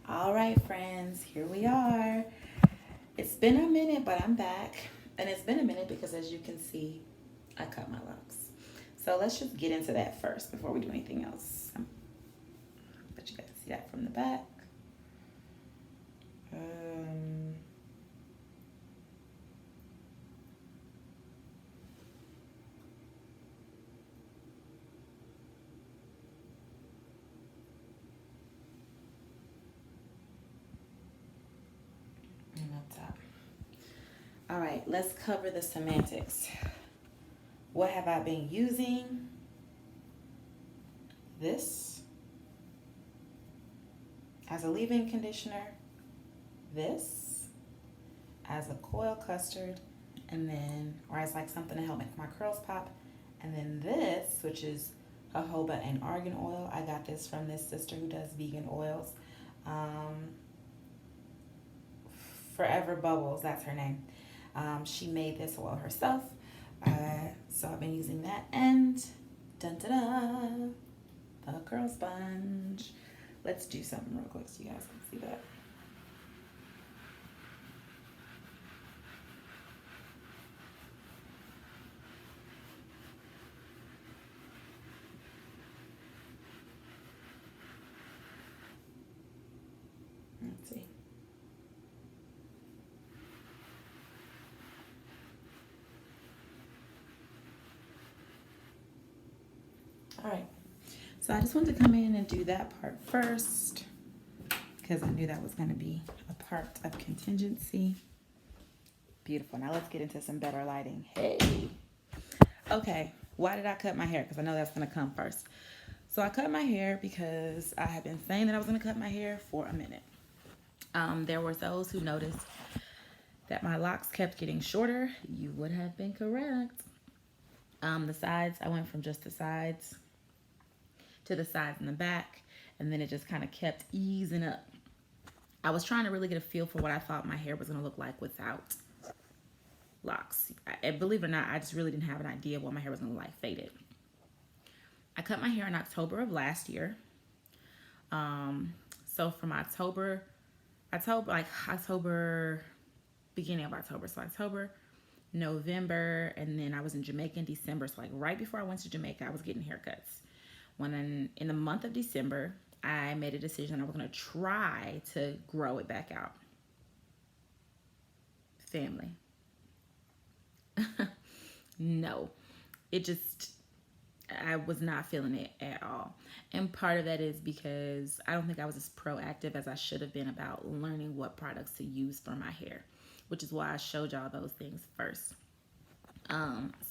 All right, friends, here we are. It's been a minute, but I'm back. And it's been a minute because, as you can see, I cut my locks. So let's just get into that first before we do anything else. But you guys see that from the back. Um, and up top. All right, let's cover the semantics. What have I been using? This as a leave-in conditioner, this as a coil custard, and then, or as like something to help make my curls pop, and then this, which is jojoba and argan oil. I got this from this sister who does vegan oils. Um, Forever Bubbles, that's her name. She made this oil herself, so I've been using that. And dun da da, the curl sponge. Let's do something real quick so you guys can see that. Let's see. All right. So I just wanted to come in and do that part first because I knew that was going to be a part of contingency. Beautiful. Now let's get into some better lighting. Hey. Okay. Why did I cut my hair? Because I know that's going to come first. So I cut my hair because I had been saying that I was going to cut my hair for a minute. There were those who noticed that my locks kept getting shorter. You would have been correct. The sides, I went from just the sides to the sides and the back, and then it just kind of kept easing up. I was trying to really get a feel for what I thought my hair was going to look like without locks. Believe it or not, I just really didn't have an idea of what my hair was going to look like faded. I cut my hair in October of last year. So from October, beginning of October. So October, November, and then I was in Jamaica in December. So like right before I went to Jamaica, I was getting haircuts. When in the month of December, I made a decision I was going to try to grow it back out. Family. No. It just, I was not feeling it at all. And part of that is because I don't think I was as proactive as I should have been about learning what products to use for my hair, which is why I showed y'all those things first.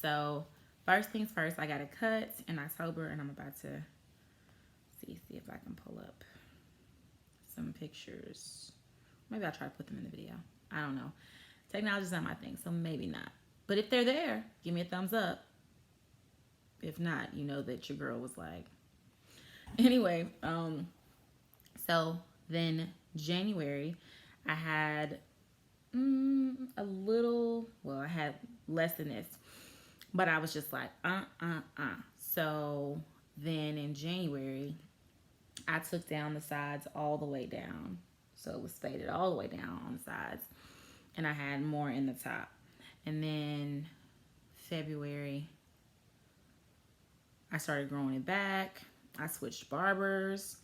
So first things first, I got a cut in October, and I'm about to see if I can pull up some pictures. Maybe I'll try to put them in the video. I don't know. Technology's not my thing, so maybe not. But if they're there, give me a thumbs up. If not, you know that your girl was like. Anyway, so then January, I had a little, well, I had less than this, but I was just like, So then in January, I took down the sides all the way down. So it was faded all the way down on the sides. And I had more in the top. And then February, I started growing it back. I switched barbers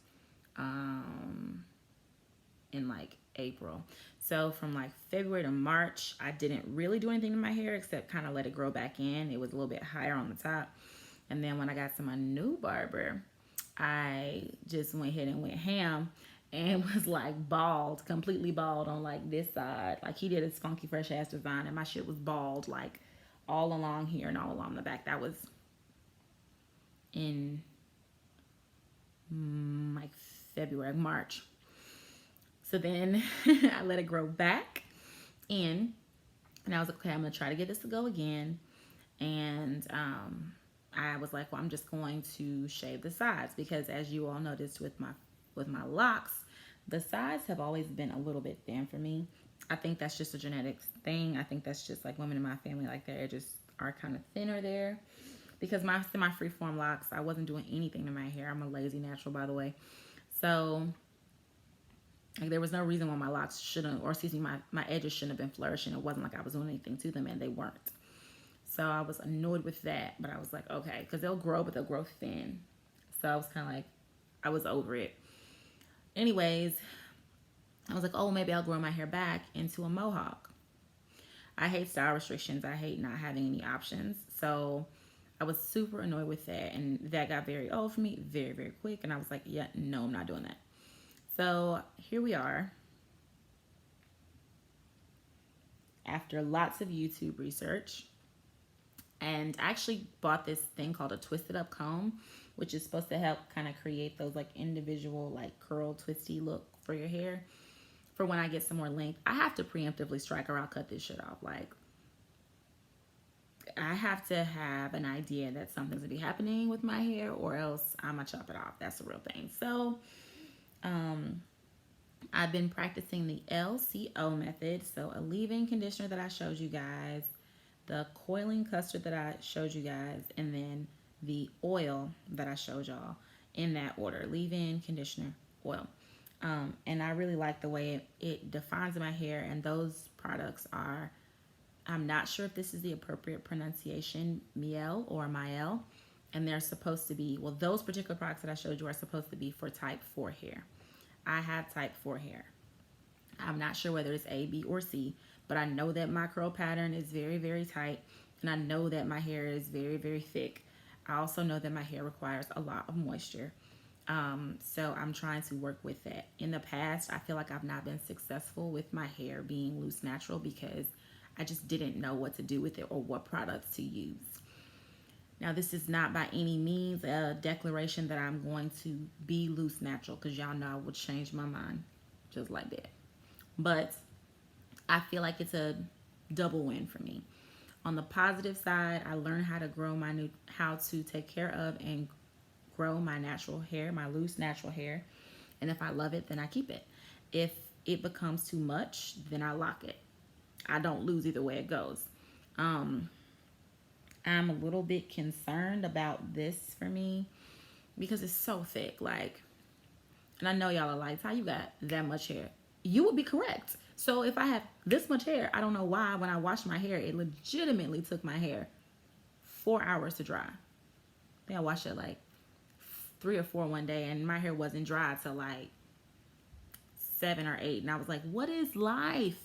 in like April. So from like February to March, I didn't really do anything to my hair except kind of let it grow back in. It was a little bit higher on the top. And then when I got to my new barber, I just went ahead and went ham and was like bald, completely bald on like this side. Like he did his funky fresh ass design and my shit was bald like all along here and all along the back. That was in like February, March. So then I let it grow back in, and I was like, okay, I'm gonna try to get this to go again. And I was like, well, I'm just going to shave the sides because, as you all noticed with my locks, the sides have always been a little bit thin for me. I think that's just a genetics thing. I think that's just like women in my family, like they just are kind of thinner there. Because my semi freeform locks, I wasn't doing anything to my hair. I'm a lazy natural, by the way. So Like there was no reason why my locks shouldn't, or excuse me, my edges shouldn't have been flourishing. It wasn't like I was doing anything to them, and they weren't. So I was annoyed with that, but I was like, okay, because they'll grow, but they'll grow thin. So I was kind of like, I was over it. Anyways, I was like, oh, maybe I'll grow my hair back into a mohawk. I hate style restrictions. I hate not having any options. So I was super annoyed with that. And that got very old for me very, very quick. And I was like, yeah, no, I'm not doing that. So here we are. After lots of YouTube research. And I actually bought this thing called a twisted up comb, which is supposed to help kind of create those like individual like curl twisty look for your hair. For when I get some more length, I have to preemptively strike or I'll cut this shit off. Like, I have to have an idea that something's gonna be happening with my hair, or else I'm gonna chop it off. That's the real thing. So, I've been practicing the LCO method. So, a leave-in conditioner that I showed you guys, the coiling custard that I showed you guys, and then the oil that I showed y'all in that order: leave-in, conditioner, oil. And I really like the way it defines my hair. And those products are, I'm not sure if this is the appropriate pronunciation, Miel or Miel. And they're supposed to be, well, those particular products that I showed you are supposed to be for type 4 hair. I have type 4 hair. I'm not sure whether it's A, B, or C, but I know that my curl pattern is very, very tight. And I know that my hair is very, very thick. I also know that my hair requires a lot of moisture. So I'm trying to work with that. In the past, I feel like I've not been successful with my hair being loose natural because I just didn't know what to do with it or what products to use. Now, this is not by any means a declaration that I'm going to be loose natural, because y'all know I would change my mind just like that. But I feel like it's a double win for me. On the positive side, I learned how to how to take care of and grow my natural hair, my loose natural hair. And if I love it, then I keep it. If it becomes too much, then I lock it. I don't lose either way it goes. I'm a little bit concerned about this for me because it's so thick. Like, and I know y'all are like, how you got that much hair? You would be correct. So if I have this much hair, I don't know why when I washed my hair, it legitimately took my hair 4 hours to dry. I think I washed it like 3 or 4 one day, and my hair wasn't dry till like 7 or 8. And I was like, what is life?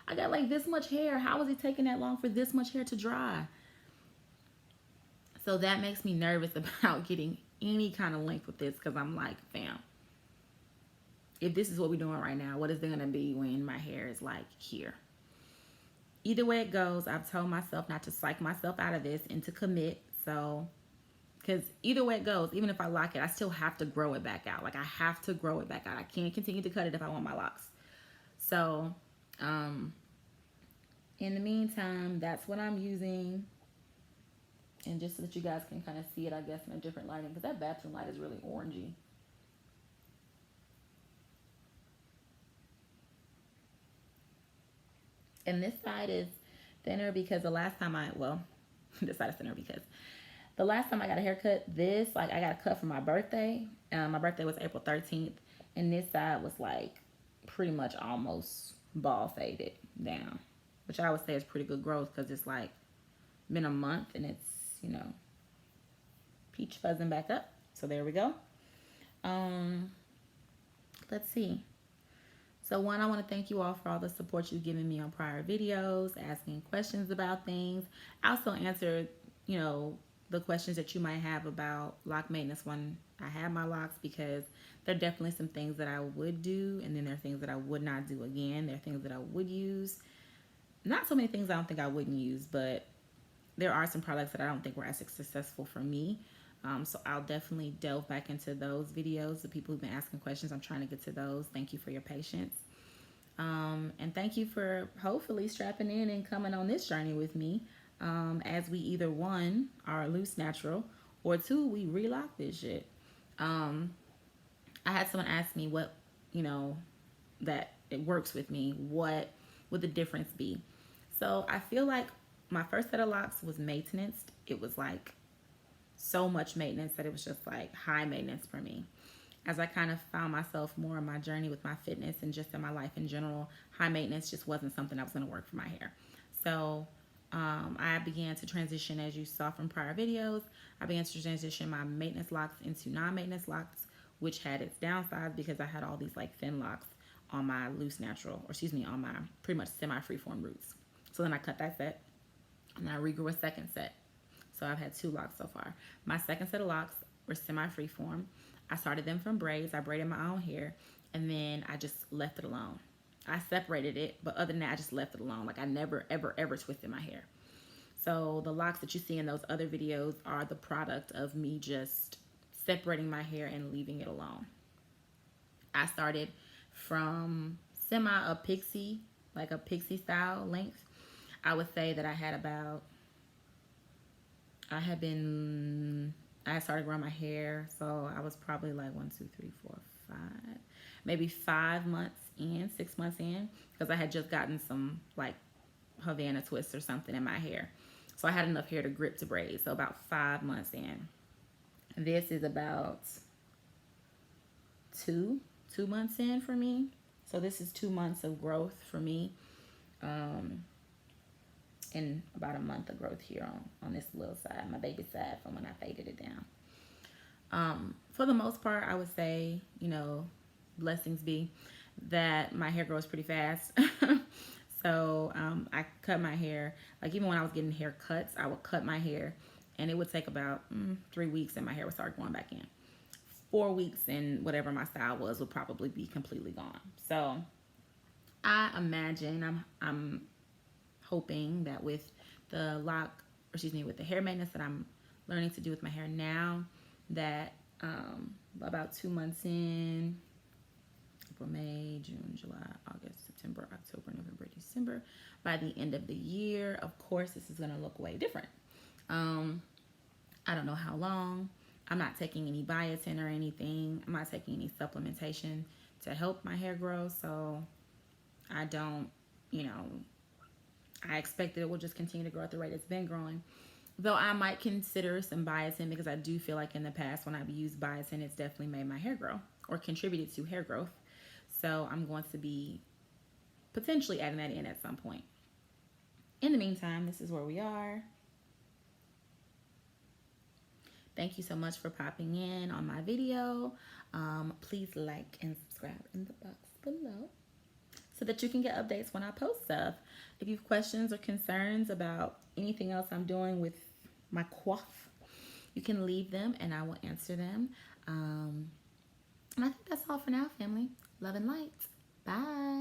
I got like this much hair. How is it taking that long for this much hair to dry? So that makes me nervous about getting any kind of length with this, because I'm like, fam, if this is what we're doing right now, what is it going to be when my hair is like here? Either way it goes, I've told myself not to psych myself out of this and to commit. So, because either way it goes, even if I lock it, I still have to grow it back out. Like, I have to grow it back out. I can't continue to cut it if I want my locks. So, in the meantime, that's what I'm using. And just so that you guys can kind of see it, I guess, in a different lighting, because that bathroom light is really orangey. And this side is thinner because the last time this side is thinner because the last time I got a haircut, I got a cut for my birthday. My birthday was April 13th. And this side was like pretty much almost ball faded down, which I would say is pretty good growth because it's like been a month and it's, peach fuzzing back up. So there we go. Let's see. So one, I want to thank you all for all the support you've given me on prior videos, asking questions about things. I also answered, the questions that you might have about lock maintenance when I have my locks, because there are definitely some things that I would do, and then there are things that I would not do again. There are things that I would use. Not so many things I don't think I wouldn't use, but there are some products that I don't think were as successful for me. So I'll definitely delve back into those videos. The people who've been asking questions, I'm trying to get to those. Thank you for your patience. And thank you for hopefully strapping in and coming on this journey with me, as we either, one, are loose natural, or two, we relock this shit. I had someone ask me what, that it works with me. What would the difference be? So I feel like my first set of locks was maintenance. It was like so much maintenance that it was just like high maintenance for me. as I kind of found myself more on my journey with my fitness and just in my life in general, high maintenance just wasn't something that was going to work for my hair. So I began to transition, as you saw from prior videos, I began to transition my maintenance locks into non-maintenance locks, which had its downsides because I had all these like thin locks on my loose natural, or excuse me, on my pretty much semi-freeform roots. So then I cut that set and then I regrew a second set. So I've had 2 locks so far. My second set of locks were semi-freeform. I started them from braids. I braided my own hair and then I just left it alone. I separated it, but other than that, I just left it alone. Like I never, ever, ever twisted my hair. So the locks that you see in those other videos are the product of me just separating my hair and leaving it alone. I started from a pixie, like a pixie style length. I would say that I had started growing my hair, so I was probably like 1, 2, 3, 4, 5, maybe 5 months in, 6 months in, because I had just gotten some like Havana twists or something in my hair. So I had enough hair to grip to braid. So about 5 months in. This is about 2 months in for me. So this is 2 months of growth for me. And about a month of growth here on this little side, my baby side, from when I faded it down. For the most part, I would say, blessings be that my hair grows pretty fast. So I cut my hair, like even when I was getting haircuts, I would cut my hair and it would take about 3 weeks and my hair would start going back in. 4 weeks and whatever my style was would probably be completely gone. So I imagine, I'm hoping that with the with the hair maintenance that I'm learning to do with my hair now, that about 2 months in, April, May, June, July, August, September, October, November, December, by the end of the year, of course, this is going to look way different. I don't know how long. I'm not taking any biotin or anything. I'm not taking any supplementation to help my hair grow. So I don't, I expect that it will just continue to grow at the rate it's been growing. Though I might consider some biotin, because I do feel like in the past when I've used biotin, it's definitely made my hair grow or contributed to hair growth. So I'm going to be potentially adding that in at some point. In the meantime, this is where we are. Thank you so much for popping in on my video. Please like and subscribe in the box below so that you can get updates when I post stuff. If you have questions or concerns about anything else I'm doing with my coif, you can leave them and I will answer them. And I think that's all for now, family. Love and light. Bye.